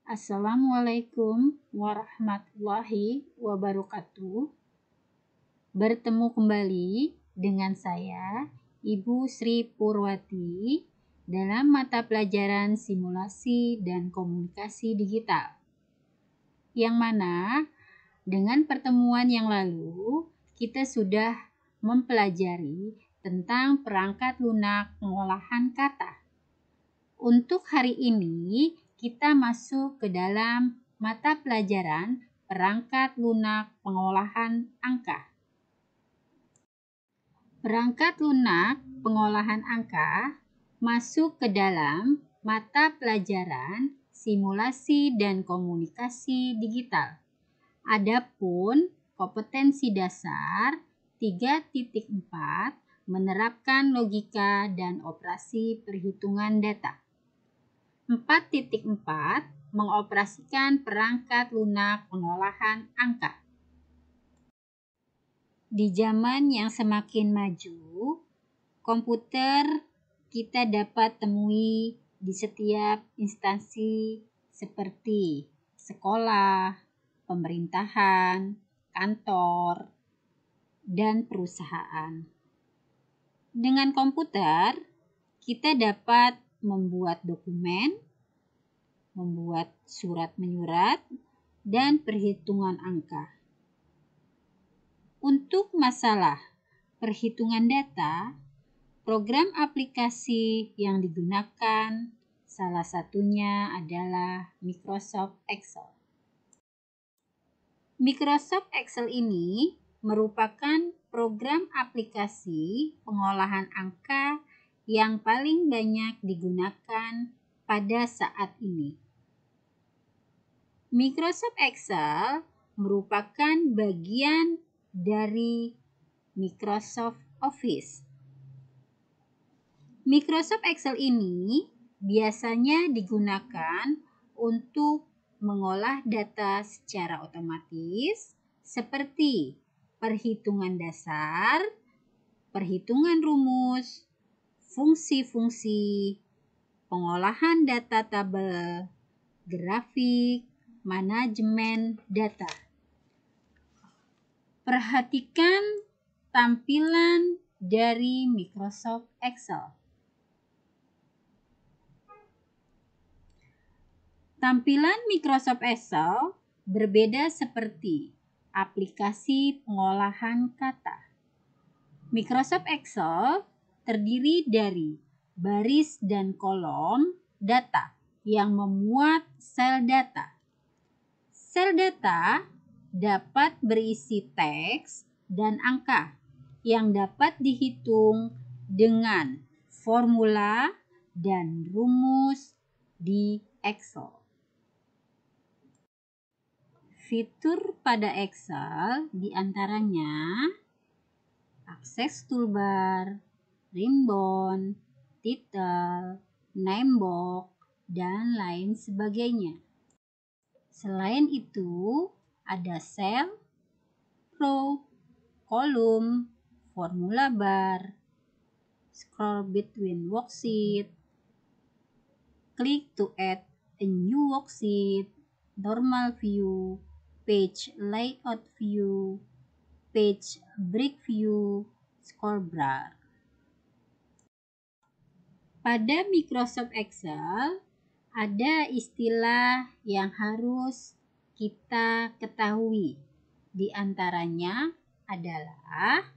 Assalamualaikum warahmatullahi wabarakatuh. Bertemu kembali dengan saya, Ibu Sri Purwati, dalam mata pelajaran simulasi dan komunikasi digital. Yang mana dengan pertemuan yang lalu, kita sudah mempelajari tentang perangkat lunak pengolahan kata. Untuk hari ini, kita masuk ke dalam mata pelajaran perangkat lunak pengolahan angka. Perangkat lunak pengolahan angka masuk ke dalam mata pelajaran simulasi dan komunikasi digital. Adapun kompetensi dasar 3.4 menerapkan logika dan operasi perhitungan data. 4.4 mengoperasikan perangkat lunak pengolahan angka. Di zaman yang semakin maju, komputer kita dapat temui di setiap instansi seperti sekolah, pemerintahan, kantor, dan perusahaan. Dengan komputer, kita dapat membuat dokumen, membuat surat menyurat, dan perhitungan angka. Untuk masalah perhitungan data, program aplikasi yang digunakan salah satunya adalah Microsoft Excel. Microsoft Excel ini merupakan program aplikasi pengolahan angka yang paling banyak digunakan pada saat ini. Microsoft Excel merupakan bagian dari Microsoft Office. Microsoft Excel ini biasanya digunakan untuk mengolah data secara otomatis seperti perhitungan dasar, perhitungan rumus, fungsi-fungsi, pengolahan data tabel, grafik, manajemen data. Perhatikan tampilan dari Microsoft Excel. Tampilan Microsoft Excel berbeda seperti aplikasi pengolahan kata. Microsoft Excel terdiri dari baris dan kolom data yang memuat sel data. Sel data dapat berisi teks dan angka yang dapat dihitung dengan formula dan rumus di Excel. Fitur pada Excel diantaranya akses toolbar, ribbon, title, name box, dan lain sebagainya. Selain itu, ada sel, row, kolom, formula bar, scroll between worksheet, click to add a new worksheet, normal view, page layout view, page break view, scroll bar. Pada Microsoft Excel, ada istilah yang harus kita ketahui. Di antaranya adalah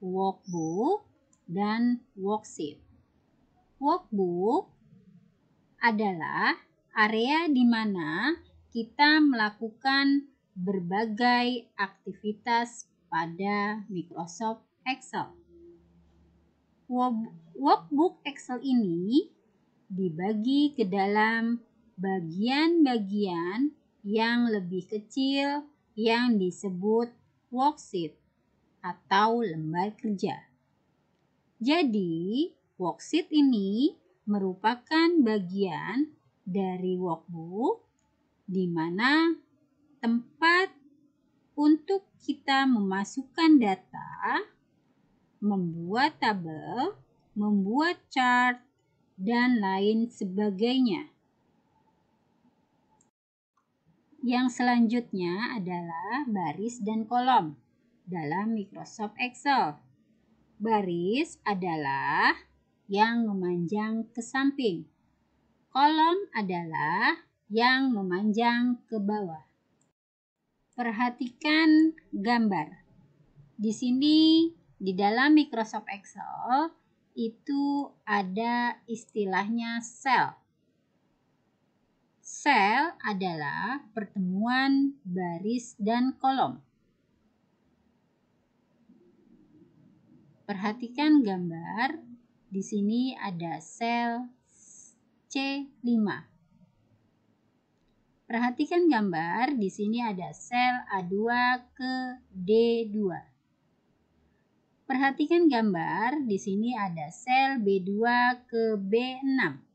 workbook dan worksheet. Workbook adalah area di mana kita melakukan berbagai aktivitas pada Microsoft Excel. Workbook Excel ini dibagi ke dalam bagian-bagian yang lebih kecil yang disebut worksheet atau lembar kerja. Jadi, worksheet ini merupakan bagian dari workbook di mana tempat untuk kita memasukkan data, membuat tabel, membuat chart, dan lain sebagainya. Yang selanjutnya adalah baris dan kolom dalam Microsoft Excel. Baris adalah yang memanjang ke samping. Kolom adalah yang memanjang ke bawah. Perhatikan gambar. Di sini di dalam Microsoft Excel itu ada istilahnya sel. Sel adalah pertemuan baris dan kolom. Perhatikan gambar. Di sini ada sel C5. Perhatikan gambar. Di sini ada sel A2 ke D2. Perhatikan gambar. Di sini ada sel B2 ke B6.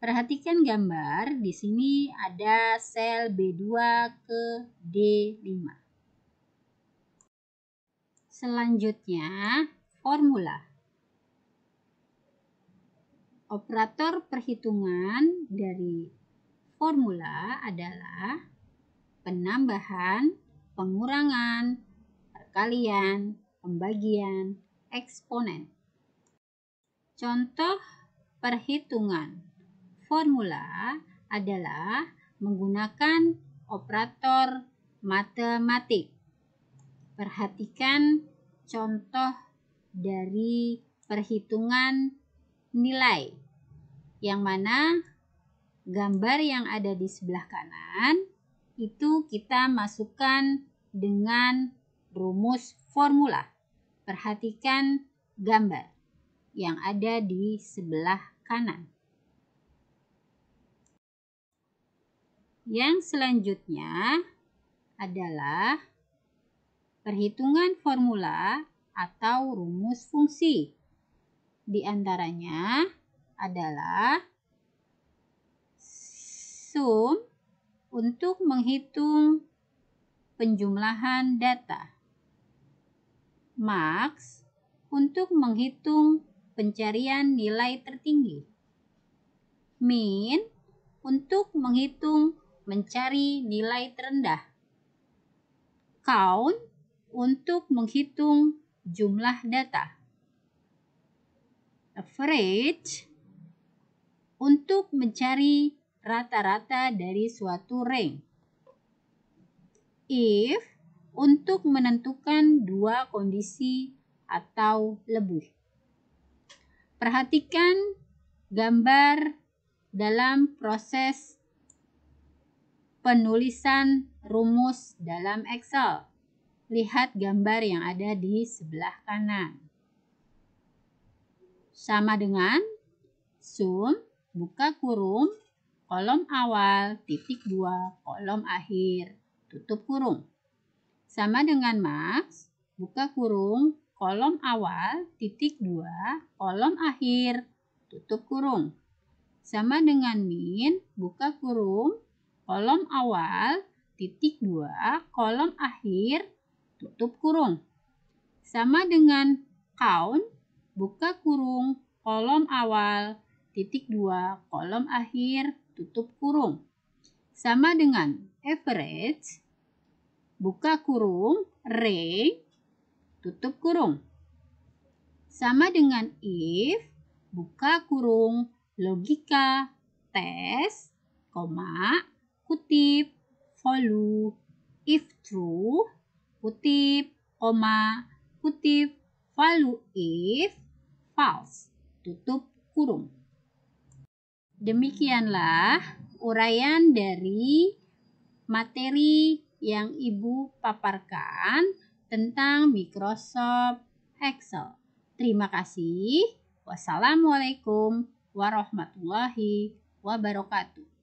Perhatikan gambar, di sini ada sel B2 ke D5. Selanjutnya, formula. Operator perhitungan dari formula adalah penambahan, pengurangan, perkalian, pembagian, eksponen. Contoh perhitungan formula adalah menggunakan operator matematik. Perhatikan contoh dari perhitungan nilai, yang mana gambar yang ada di sebelah kanan itu kita masukkan dengan rumus formula. Perhatikan gambar yang ada di sebelah kanan. Yang selanjutnya adalah perhitungan formula atau rumus fungsi. Di antaranya adalah sum untuk menghitung penjumlahan data, max untuk menghitung pencarian nilai tertinggi, min untuk menghitung mencari nilai terendah, count untuk menghitung jumlah data, average untuk mencari rata-rata dari suatu range, if untuk menentukan dua kondisi atau lebih. Perhatikan gambar dalam proses penulisan rumus dalam Excel. Lihat gambar yang ada di sebelah kanan. Sama dengan sum, buka kurung, kolom awal, titik 2, kolom akhir, tutup kurung. Sama dengan max, buka kurung, kolom awal, titik 2, kolom akhir, tutup kurung. Sama dengan min, buka kurung, kolom awal, titik 2, kolom akhir, tutup kurung. Sama dengan count, buka kurung, kolom awal, titik 2, kolom akhir, tutup kurung. Sama dengan average, buka kurung, range, tutup kurung. Sama dengan if, buka kurung, logika, tes, koma, kutip, follow, if true, kutip, koma, kutip, value if, false, tutup kurung. Demikianlah uraian dari materi yang Ibu paparkan tentang Microsoft Excel. Terima kasih. Wassalamualaikum warahmatullahi wabarakatuh.